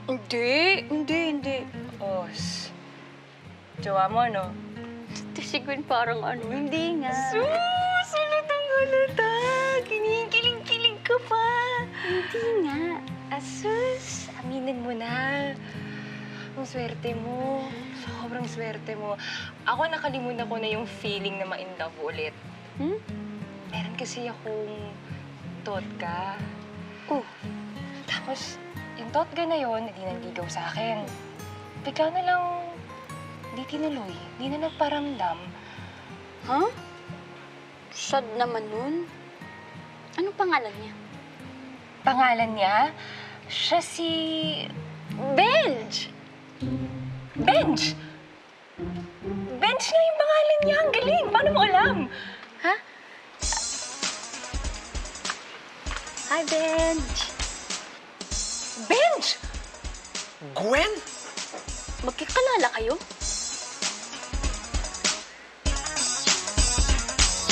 Hindi. Os. Jowa mo, no? Ito si Gwen parang ano, hindi nga. Sus! Halata! Kinikilig-kilig ka pa! Hindi nga. Asus! Aminin mo na. Ang swerte mo. Sobrang swerte mo. Ako nakalimutan ko na yung feeling na ma-in love ulit. Meron kasi akong totga. Oh, Tapos, yung totga na yon hindi nanligaw sa akin. Bigla na lang, di tinuloy. Di na nagparamdam. huh? Sad naman nun. Anong pangalan niya? Pangalan niya, siya si... Benj! Benj! Benj nga yung pangalan niya. Ang galing! Paano mo alam? Ha? Hi, Benj. Benj! Gwen? Magkikalala kayo?